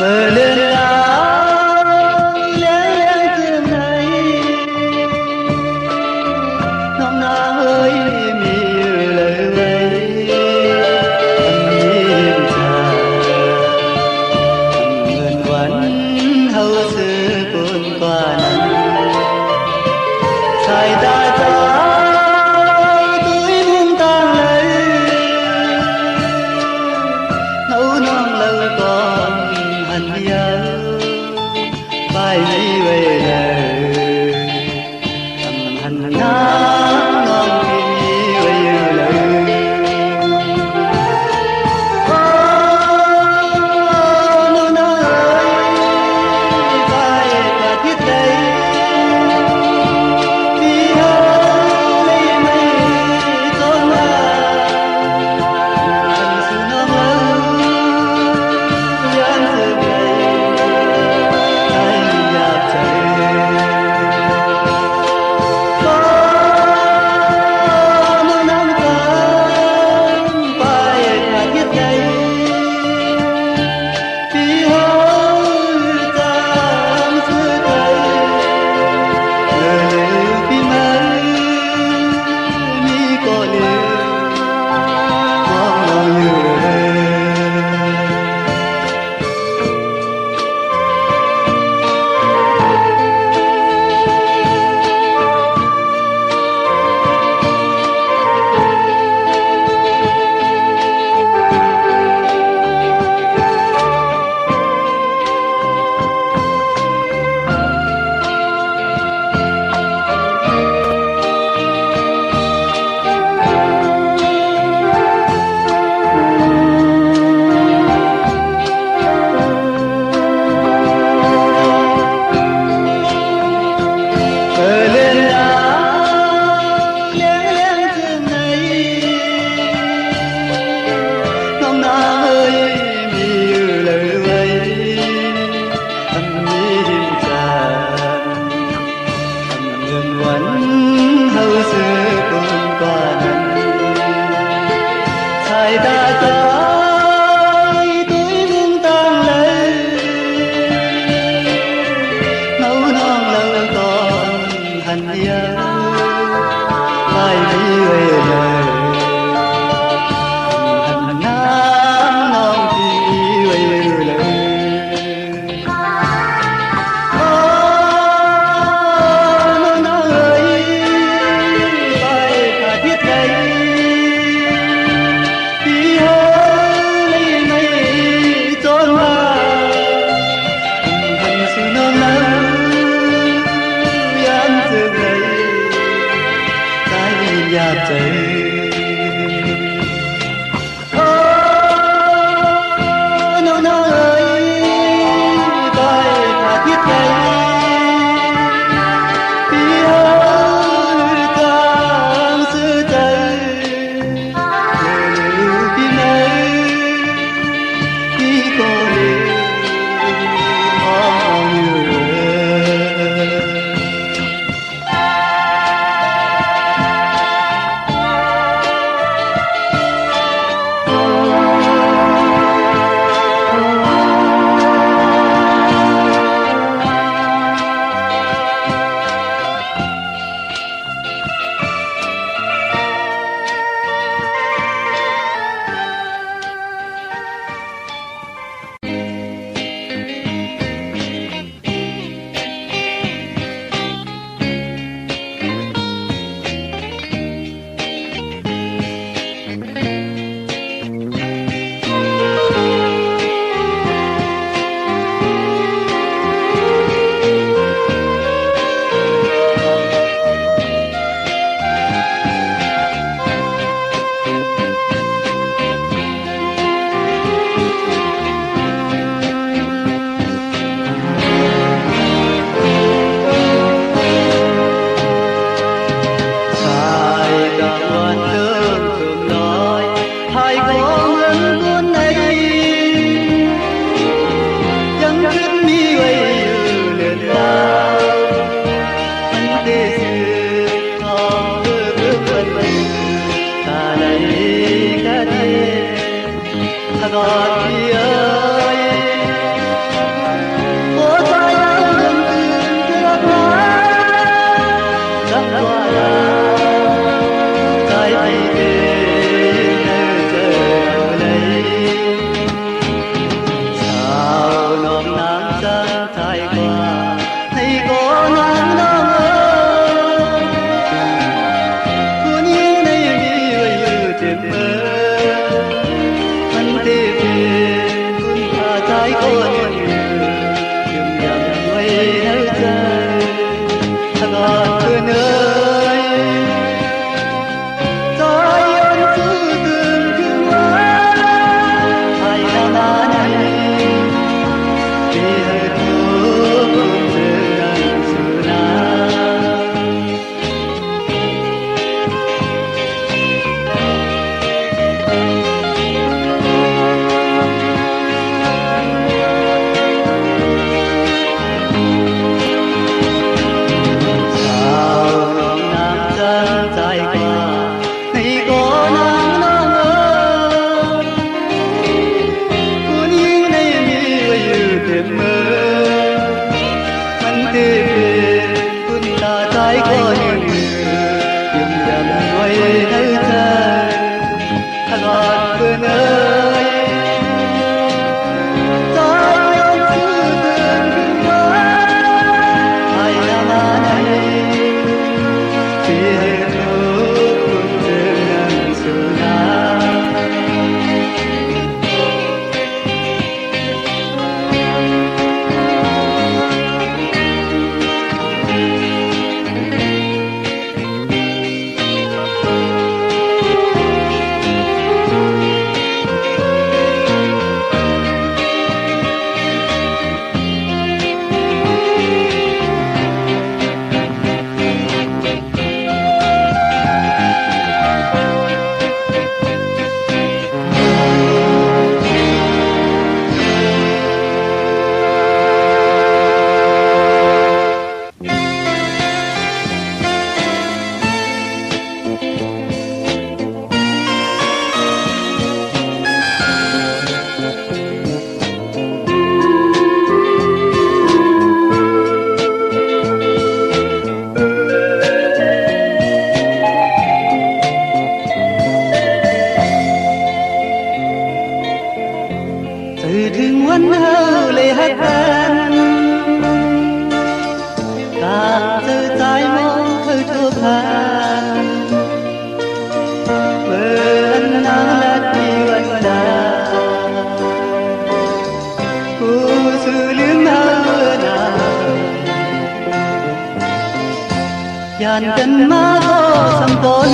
mơ lên áo lén thương này năm na ơi mi lời vây âm nhịp trà ngân vẫn hầu sự cuốn qua nắng sai ta trái tuổi buông tan lấy nấu non lâu còn hành nhớ bài ấy về lời hành nắng non khi về lời nô nô ơi bài và thiết đây vì hơn lấy mây con mà thành sự non lâu dáng dừng đây anh dạp trời từถึงวันเฮาเลยฮักกันต่างเจอใจมองเคยทั่วผ่านเปิดน้ำและที่วันดาผู้สื่อลืมเฮาหน้ายานกันมาก็สำตน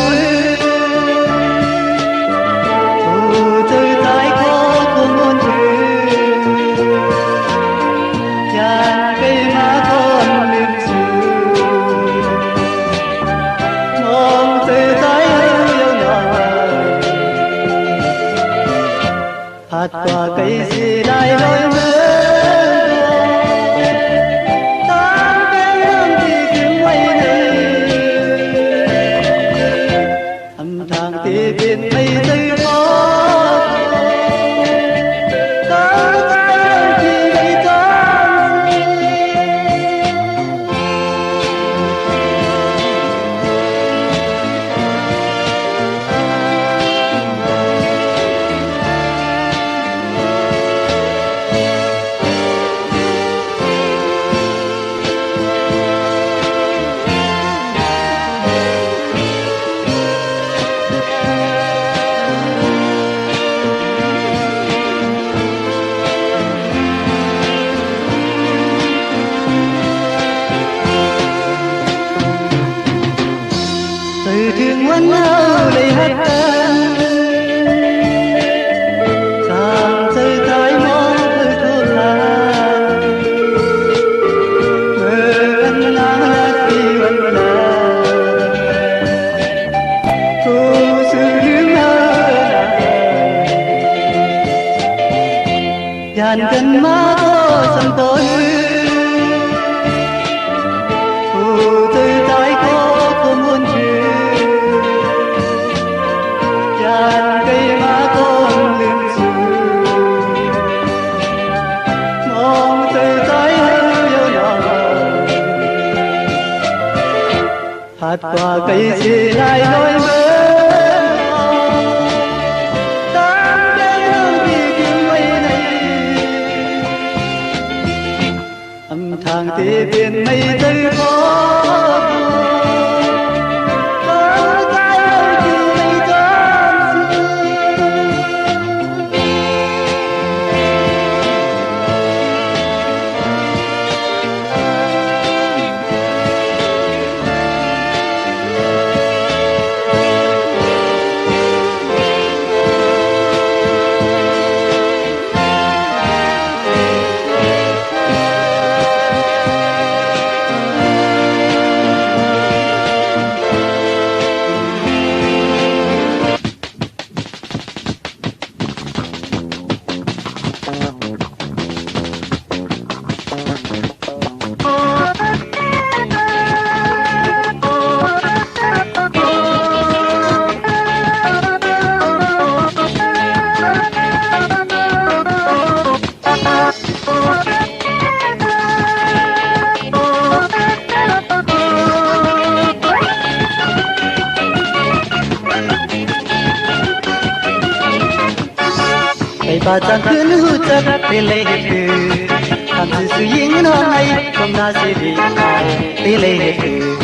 qua cây gì lại đôi mưa tan cái âm thì kiếm quay này âm thang thì biển mây rơi khó tan cái âm thì gây tan từถึงวันเฮาเลยฮักกันต่างเจอใจมองเคยทั่วผ่านเมื่อน้ำและที่วันดาผู้สื่อลืมเฮาหน้ายานกันมาก็สำตนผู้เจอใจก็muốn cây má con lưng dù mong từ trái yêu nhỏ hạt quả cây gì lại đôi mơ tan cái hương thì kiếm mây này âm thang thì biển mây rơi khó bà chẳng khuyến hữu chất để lấy hết từ làm từ sự yên hôm nay không na sẽ đi để lấy hết từ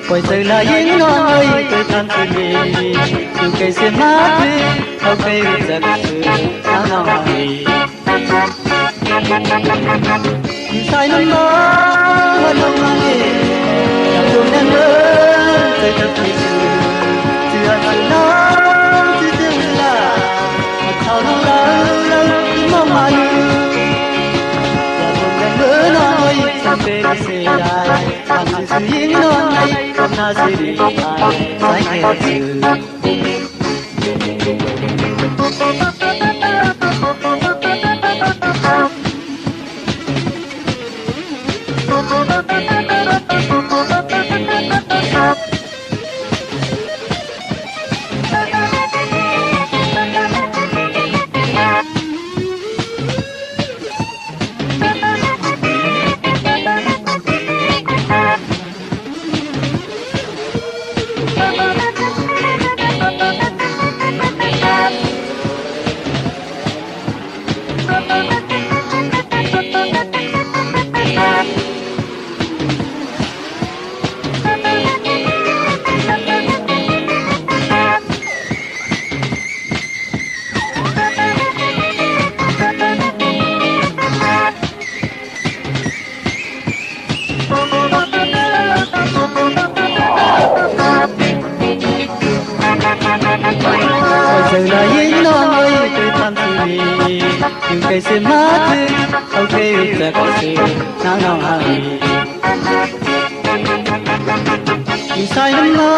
quay giờ là yên hôm nay tôi tham sự đi dù cây sẽ mát đi sau cây giật sự sáng nào đi sai năm đó hơn năm nay chẳng dùng nên lớn tôi thật vì sự chưa hẳn nó chưa từng là sao nó lâu mong mà như và cùng đàn bữa nói sang về đi xe lại làm sự yên hôm nay không na sẽ đi sai kẻ sự giờ là yên nói tôi tham gì nhưng cây sẽ mất ok sẽ có sự nắng nóng hàng nhưng sai lắm nó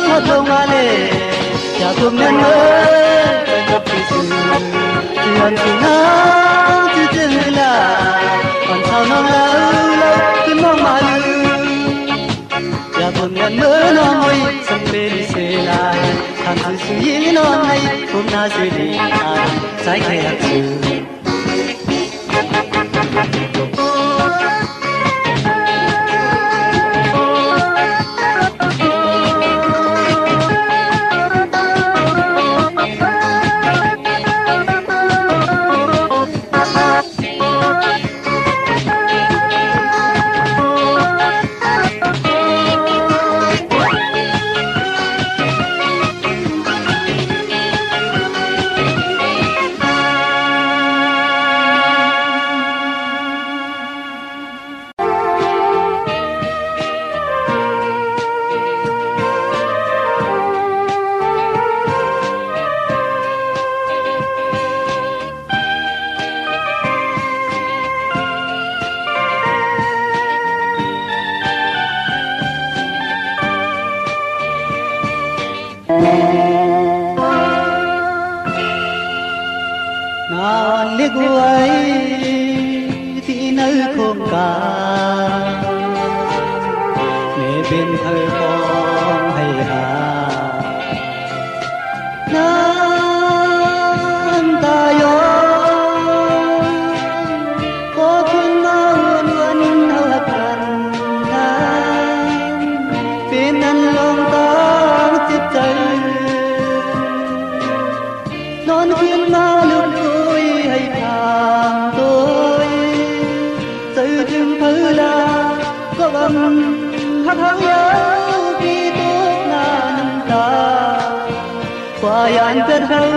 hợp đồng ale cha cùng nhân ơi phải gặp cái sự thì anh chỉ nó chỉ chân là còn sao nó lâu cứ mong mà cha cùng nhân ơi nó mới sắp bên sẽ lại thằng sự suy nghĩ nó hay hôm nay sẽ đi sai khai hạt sự ngàn liếc quay thì nơi khôn cả mẹ bên thơ con hay hà nam ta yo có khuyên nó luôn luôn hợp thành nam bên anh lòng ta tiếp tay non khuyên nó luôn hắc hắc nhớ khi tốt là năm ta qua yan kết hấu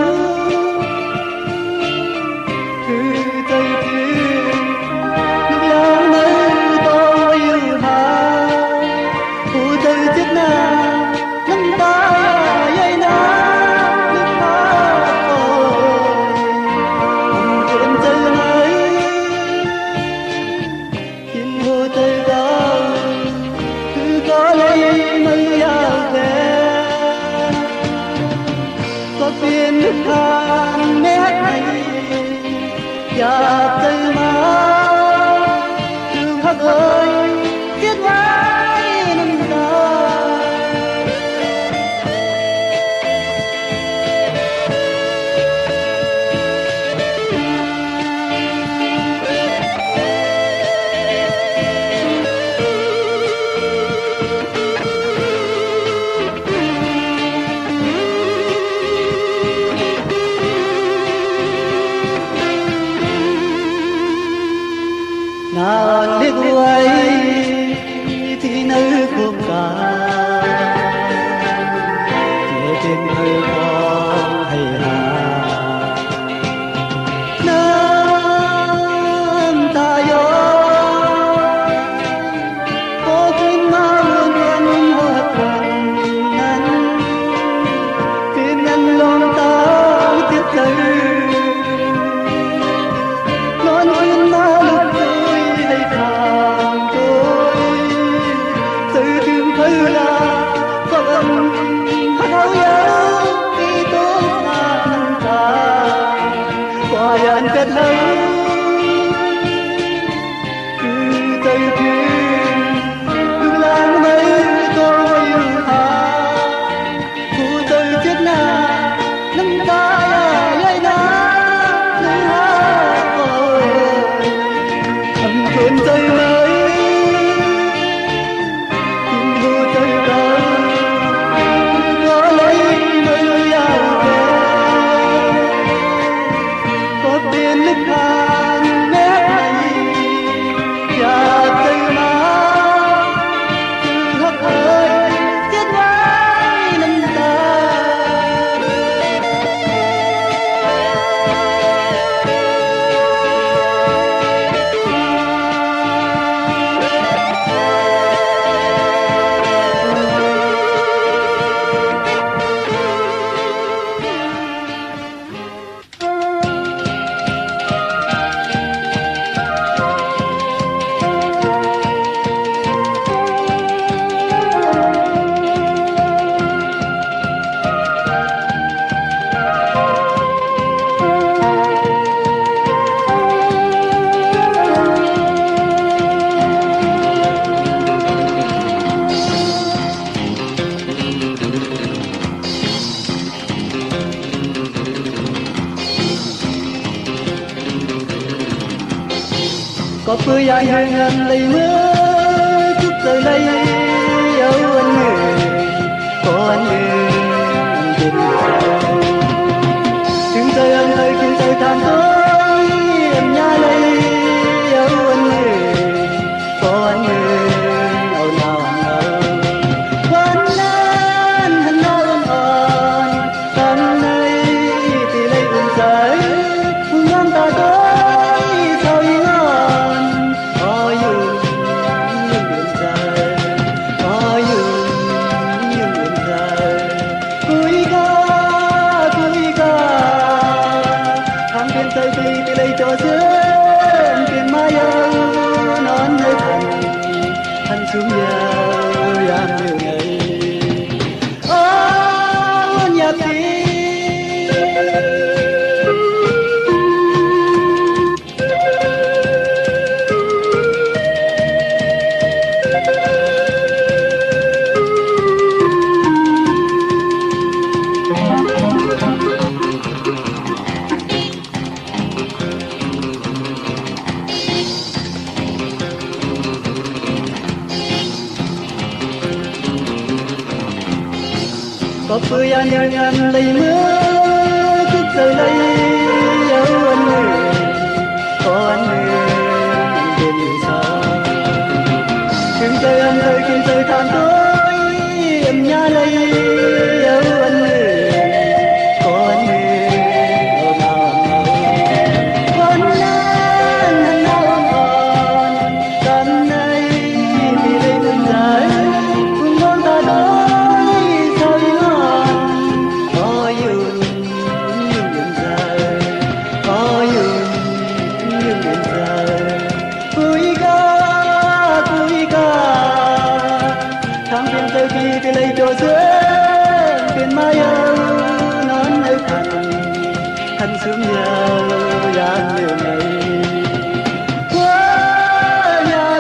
cứ tay thương nước lòng mơ tôi yêu hà phụ từ chết na năm ta dây na nước mắt tôi chuyện từ nơi xin vô từ đó có lấy mây áo về có phiền nước than mé này và từ má thương khắc ơi thiết mãi năm ngàn liếc quay thì nơi khôn cả để bên hơi con hay hà nam ta yo có khuyên má luôn luôn hợp thành anh bên anh lòng ta tiếp tay non khuyên má luôn thang tôi từ thương thơ là có âm hao nhớ khi tốt là năm ta qua yan kết hấu cứ tay thương đường lang mây tôi yêu hà phụ từ chết na năm ta lấy na nơi hát tôi thầm quên tay mới tìm vô tay đó có lấy mây áo về có biển nước hàng mép này và từ má từ hấp hơi chết mãi năm ta. Có phơi ai hơi ngàn lấy mưa chút rơi lấy dấu anh người có anh người trên trời từng trời anh ơi từng trời than tối em nhớ lấy dấu anh người có anh người nào nào nào vẫn nan hắn nói ôn òn tan nay thì lấy buồn say ngang ta tới sao yên cho sớm tiền mai non nơi thành xuống nhau làm nhiều ngày nhà tiên. Có phơi anh ngàn lấy mưa chút rơi lấy dấu anh người có anh người bên người sao từng trời anh ơi từng trời than tối em nhớ lấy dấu anh người có anh người nào nào vẫn nan hắn nào còn tan nay vì đây buồn dài cùng con ta đó. Thì lấy cho sớm bên mai non nơi thành xuống nhau dáng nhiều ngày qua nhà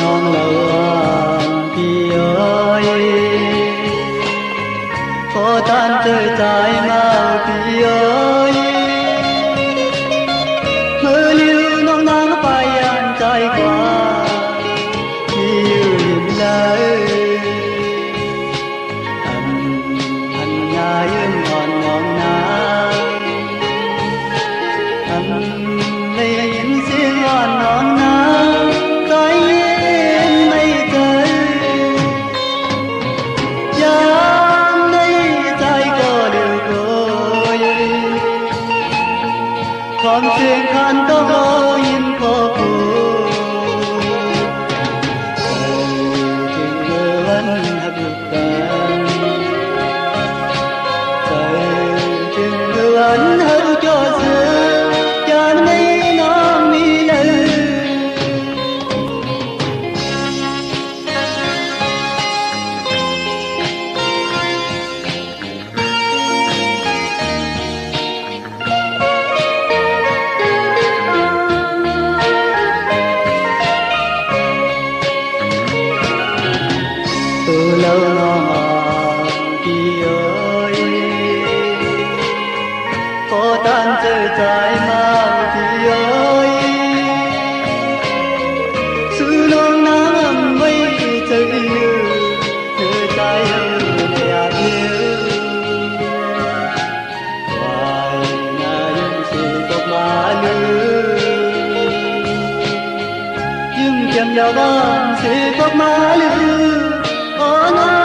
non lòng thì ơi có tan trời trái màu thì ơi mơ liêu non nắng phai anh trái qua nhiều niềm lời anh ngài ngon ngon na anh lấy những tiếng ngon ngon na chơi lừa thơ trái nhà yêu hoài ngày sự bọc má lừa nhưng kèm nhau đó sự bọc má lừa có nó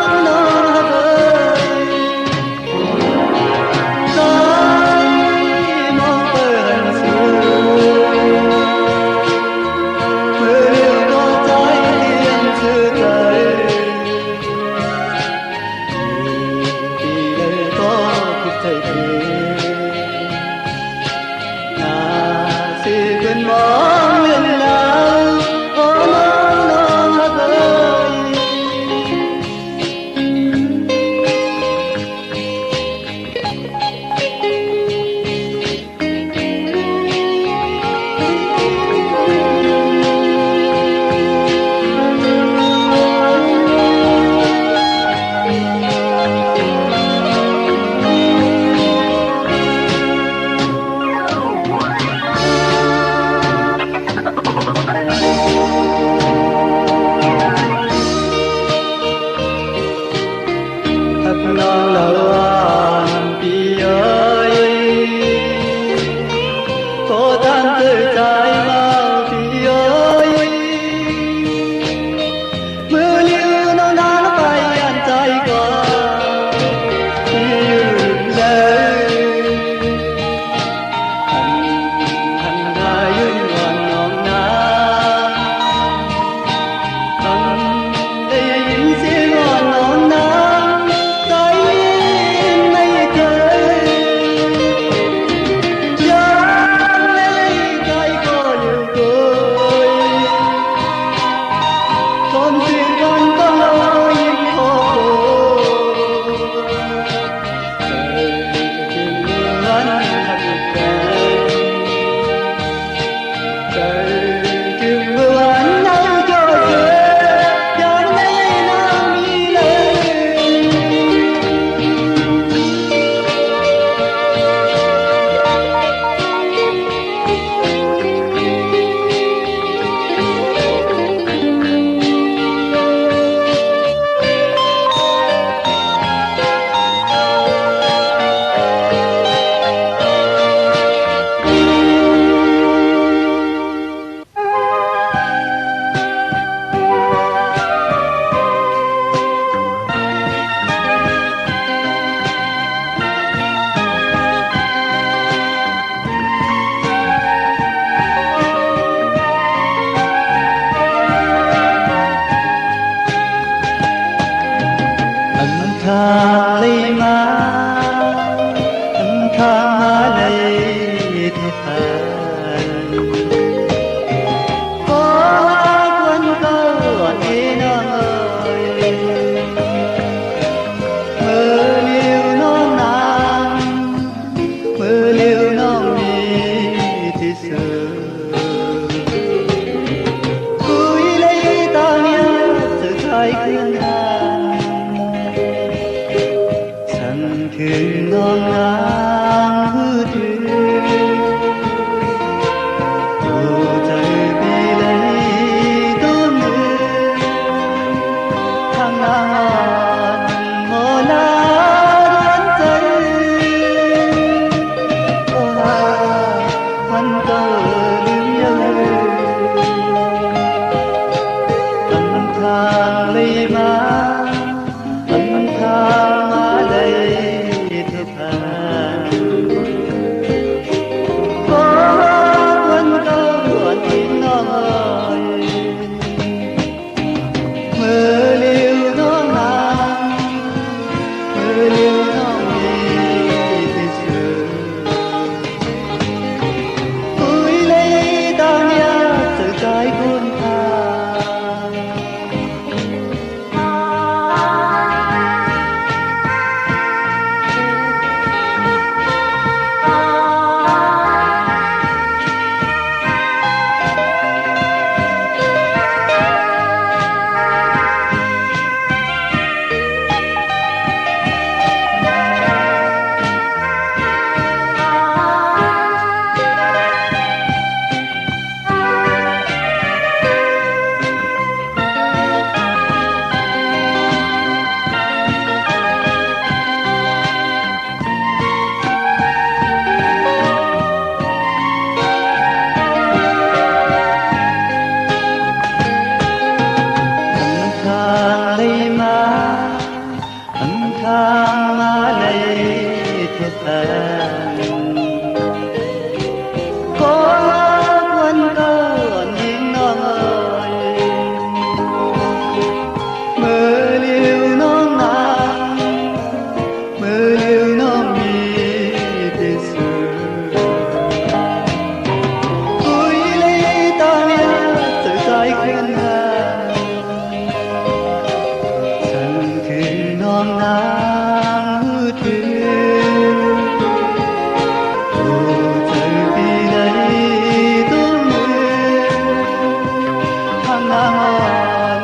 hòn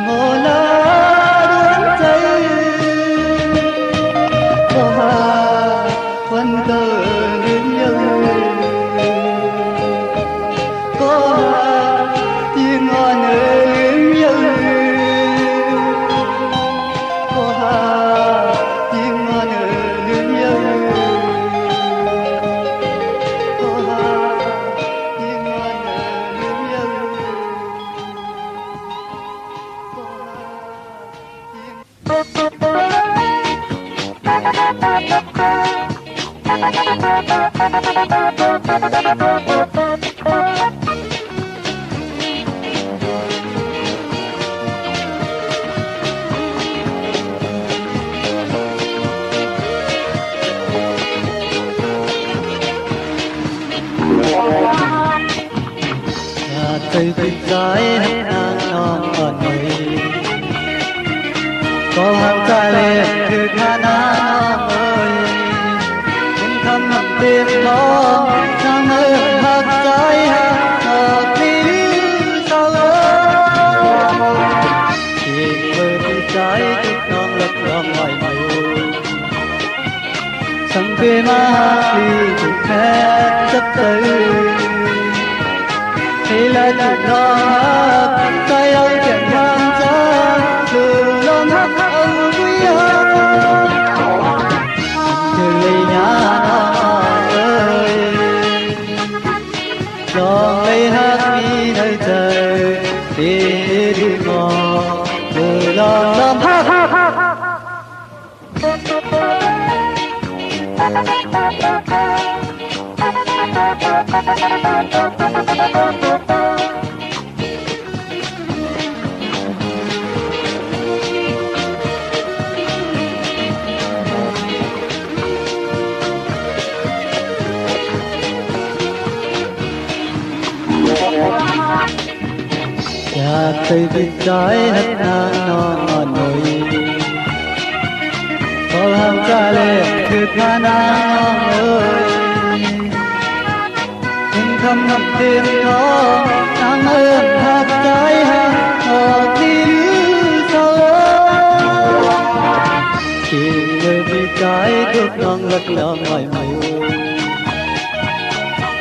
hồ lá đuối cháy có hà quân cờ đến nhau có hà tiếng hòn đến nhau có hà tiếng hòn đến nhau có hà tiếng hòn đến nhau Tây Việt trái hát ngang non còn người có hàng ta lệ từ khả năng ơi những thầm hầm đêm đó sang ơi hát trái hát ngọt đi sao ơi thì mơ đi trái thức non lấp lòng ngoài mây sang về má đi từ khẽ chấp tới hay là thật đó tay ơi chẳng mang ra từ lòng hát âu quý hát từ lấy nhà ơi lòng lấy hát đi nơi trời đi ngò từ lòng hát Nhà Tây Việt trái hát ngang non ngọn núi có hàng ca lệ từ khả năng ơi nhưng thầm ngập đêm đó nắng ơn hát trái hát ngọt đi sao ơi chỉ người vì trái thuốc non lật lòng ngoài mây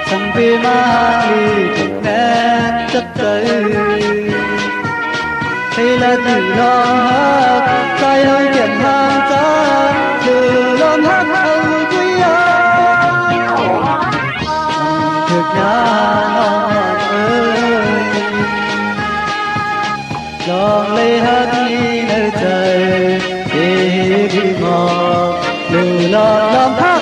chẳng vì má đi chẳng nét chất tới hay là từ lòng hát tay ơi chẳng hàng ta từ lòng hát âu quý hát thực nhà non ơi lòng lấy hát đi nơi trời đi ngọt từ lòng hát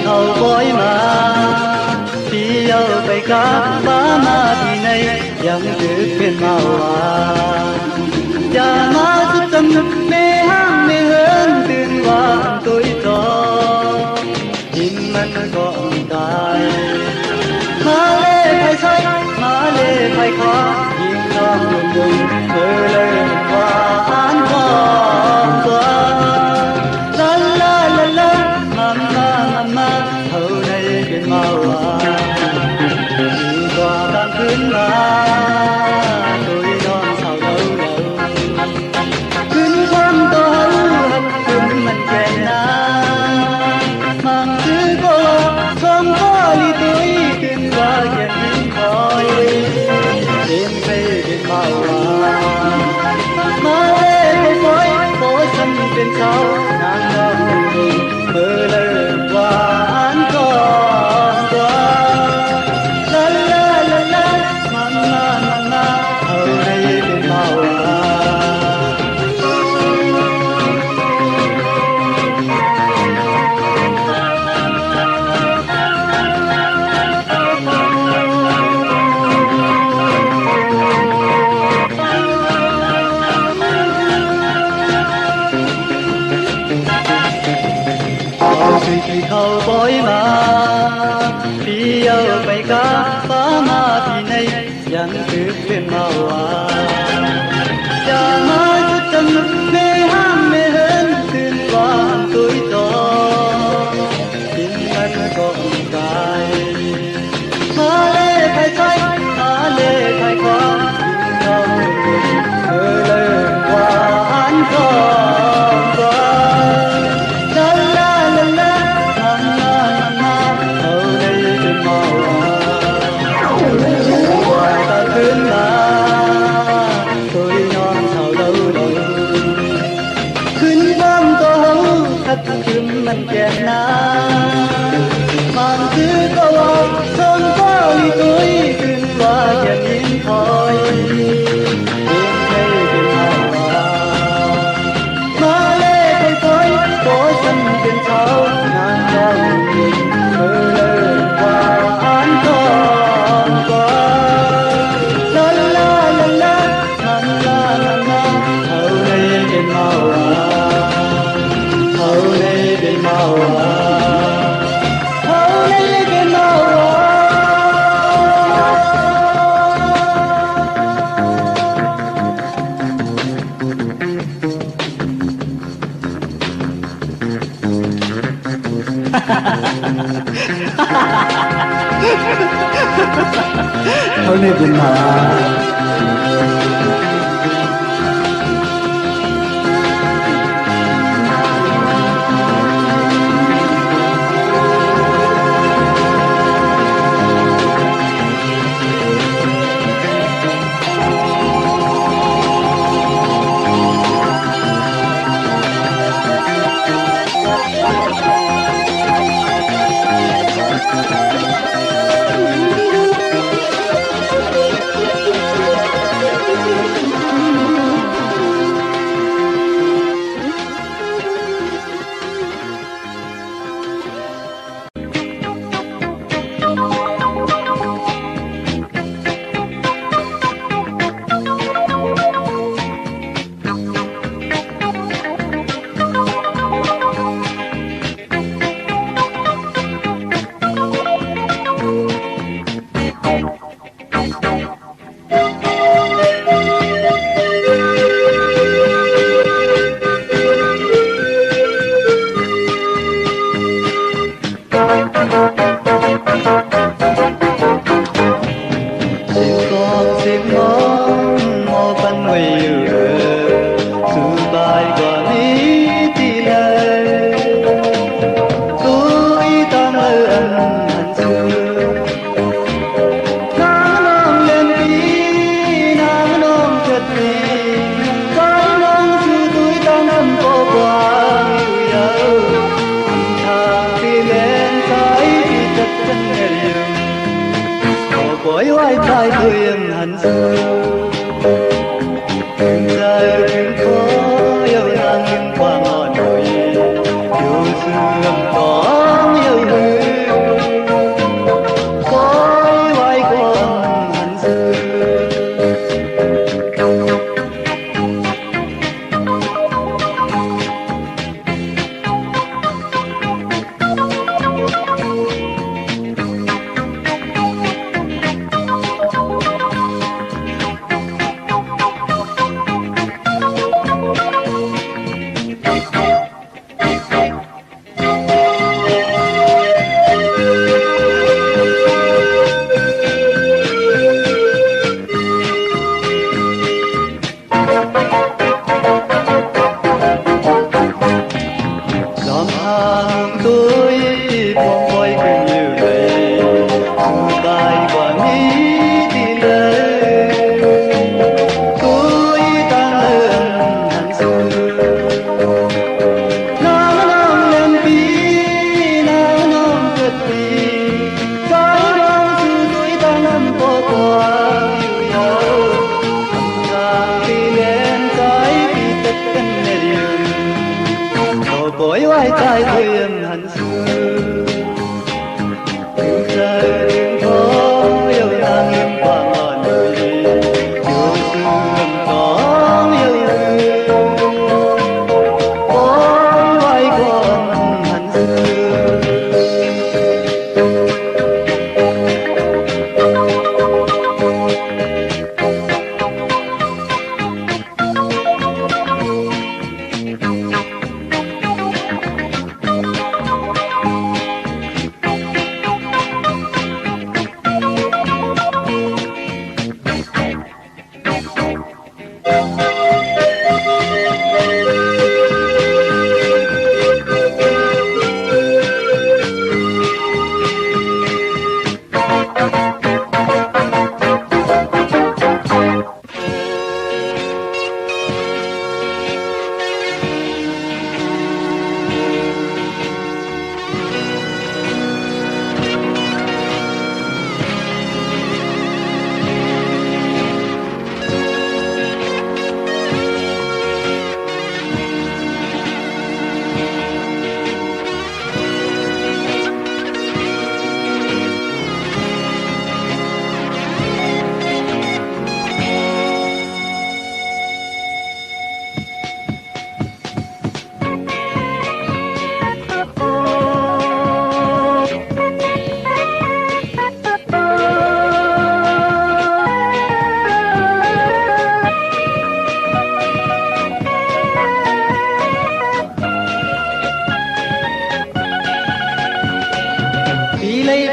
thầu bói mà đi yêu bay cá bá mà đi này yang được bên màu ya má giúp tâm mê hang mê hơn từng qua tôi cho nhìn mắt gọn tai má lê phải say má lê phải khó nhìn non buồn buồn mơ lên qua án qua la la la la mama thâu này bên màu đi qua đang khuyến lá tôi non sao đâu đâu khuyến quan tôi hấp khuyến mình quen na mang thứ cô không có ly tôi khuyến qua nhận coi đêm về bên màu má lê cây phối phố sân bên sau nàng non mơ lên qua án còn qua la la la la mama mama ca phá ma thì nay chẳng được lên màu cha mai chút tâm mê ham mê hên tuyên vang tôi to tin anh có cài ma lê thay say ma lê thay qua mơ lên qua anh còn qua la la la la la la la ở đây trên màu ngoài ta thương là tôi non sao đâu đâu khuyên bom tô thật thương mình kẹt na mang thứ câu thơm có ly tôi thương qua nhẹ nhìn thôi trên thảo ngàn dòng tình mơ lên qua án còn qua la la la la la la la hầu đây bên màu hầu đây bên màu hầu đây bên màu thôi này bên màu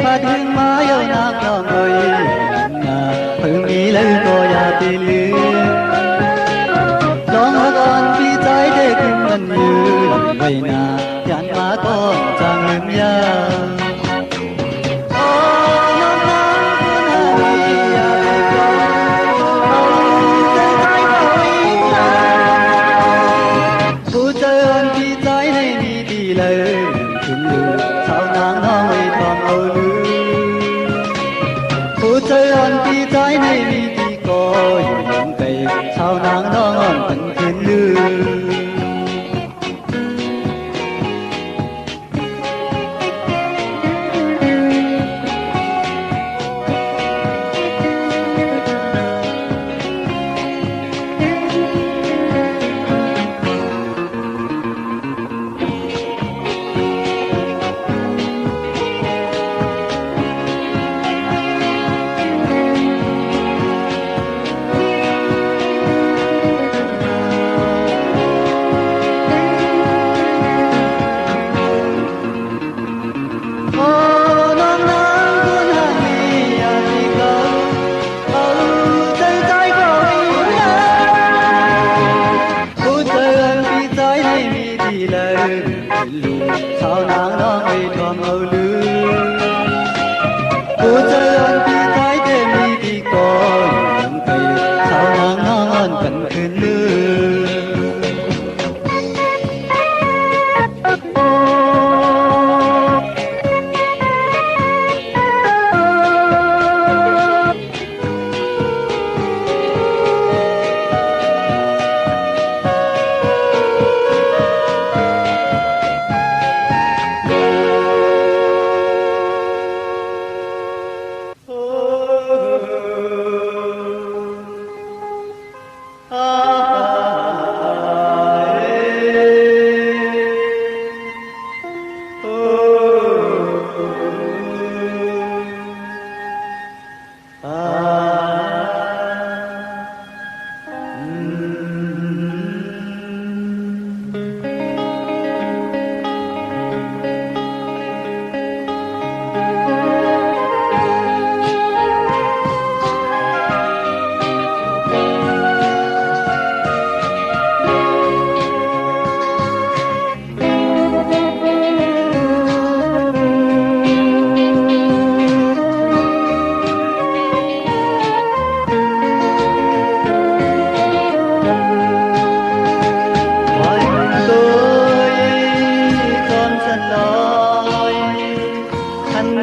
phát hương má yêu nàng nhỏ ngồi hương ý lấy cô ya tì lư gió ngã con phi trái để cùng lần như vậy na dàn má con chẳng ngừng ya chơi ăn tí trái này đi tí coi những cây sao nắng nó ngon tận thiên lư sao nắng nó ngây thầm âu lư cô chơi ăn tí trái thêm đi tí coi những cây sao nắng nó ngon cần khuyên lư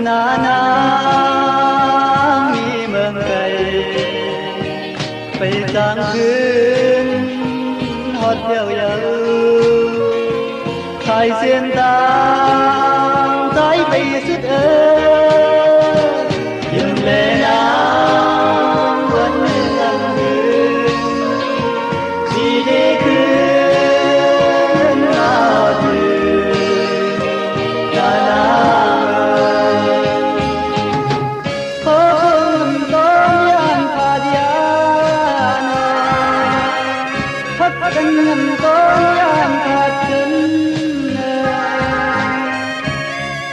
na na mi mừng cây bay giang khuyên hót theo yêu khai xiên tang trái bay sứt ơi dừng lệ nam vẫn ngân hương chỉ để khuyên nào từ na na con em thật chân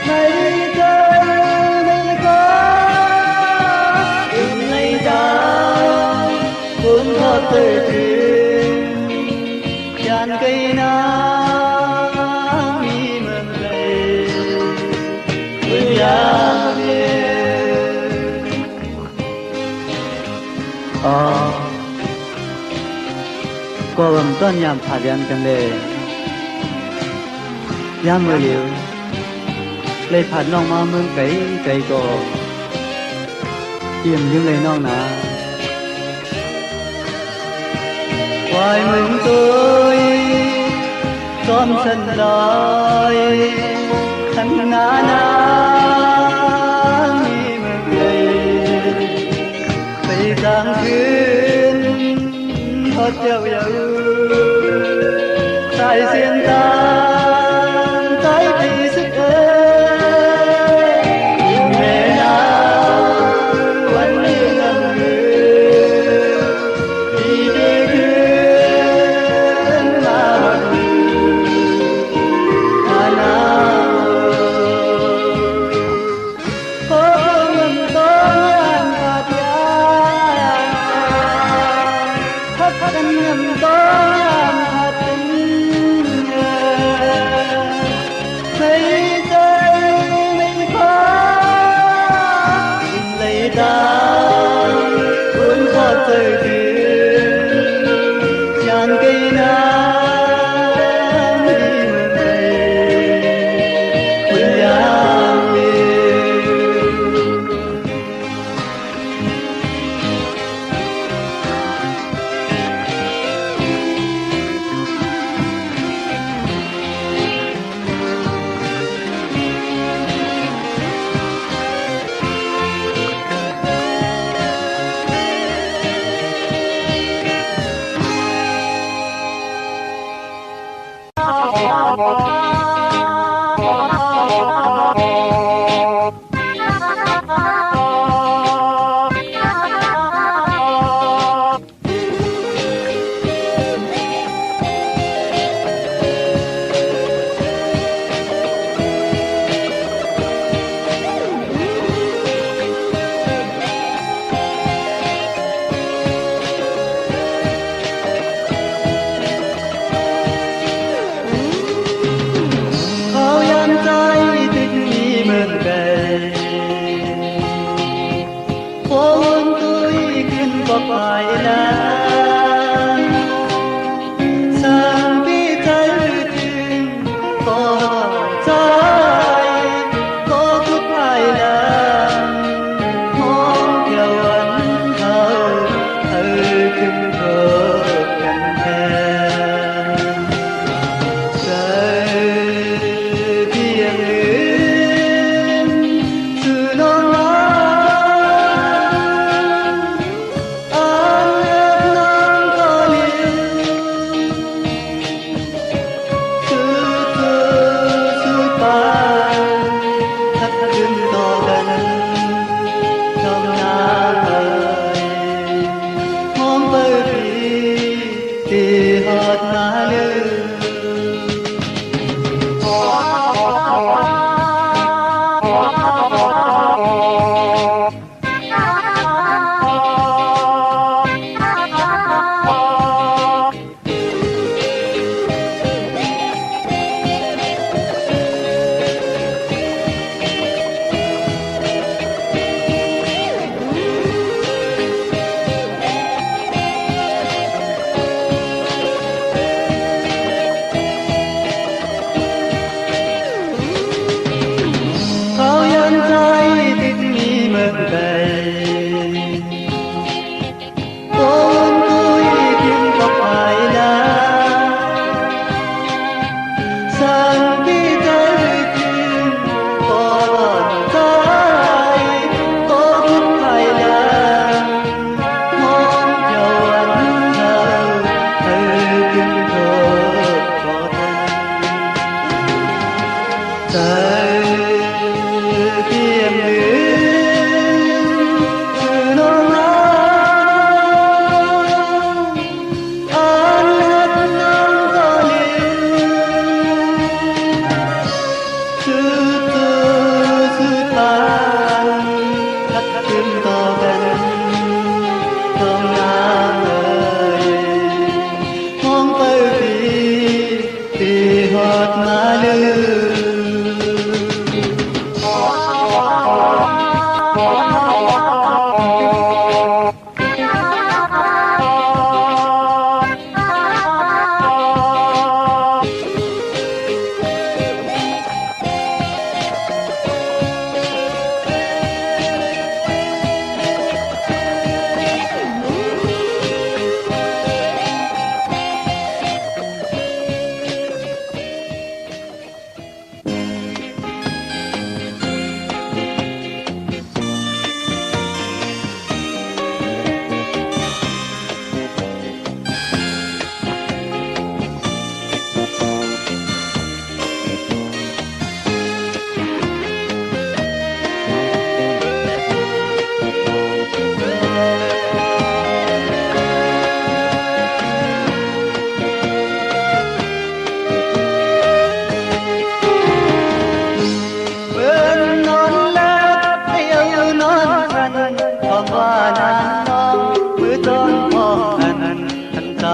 này chơi này có đừng ngày ra cuốn thật từ trường tràn cây nắng mi mờ về với nhà về có bầm toan nhảm phá đenกันเลยยามมือเหลียวเลยผ่านน้องมาเมืองไกลไกลก็เยี่ยมยืมเลยน้องนะhoài mừng tôi xóm sân đói khăn ngã nắng mừng đầy cây giang khuyên hót theo dấu tại xiên tan tới vì sức ơi yêu mẹ nào vẫn như ngần ngừ đi đi khuyên mà bận hà nào có ngầm tối anh phạt gian thất thân ngầm tối anh phạt tình thấy đây mình khó lấy ta cuốn giọt rơi thuyền tràn cây nắng đi mừng về quên nhà về khao yan trái tích mi mơn về phố hôn tôiขึ้นก็ไปแล้วsangพี่ใจถึงก็ใจก็ทุกภายหลังมองเที่ยววันเขาเธอขึ้นเธอกันแทนrơi biển luyến từ non nắng an ép nắng có liền cứ thơ suốt bàn thắt lưng to gần trong nắng ơi hóm bơi thì hót má lưng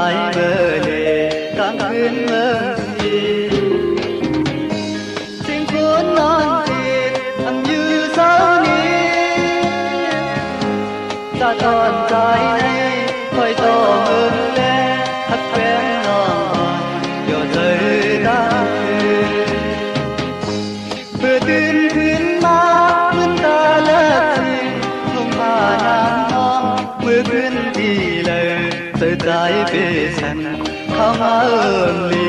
dài mơ lệ càng khuyên mơ gì xin cuốn non thịt thầm như sao ni ta tròn trái này khói to mừng lên hắt quen non giờ rơi ta vừa tin khuyên ma khuyên ta lỡ tình không mà nàng non vừa khuyên thì lời tới trái về sân không ơn lý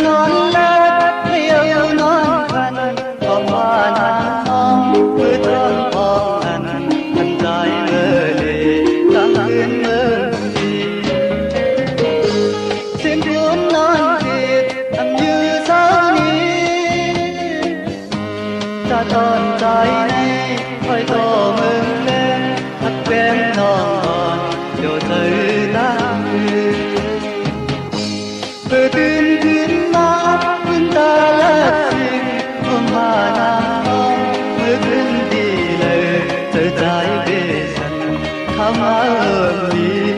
non lết yêu non khăn có hoa nắng ong mưa thơm ong hằn thân dài mơ lệ càng khuyên mơ gì xin cuốn non thịt thầm như sao ni ta tròn trái này khói to mừng lên hắt quen non ngọt điều thấy ta vừa tin khuyên ma khuyên ta lỡ tình hôm mà nàng non mới khuyên đi lời trời trái về sân khám ơn đi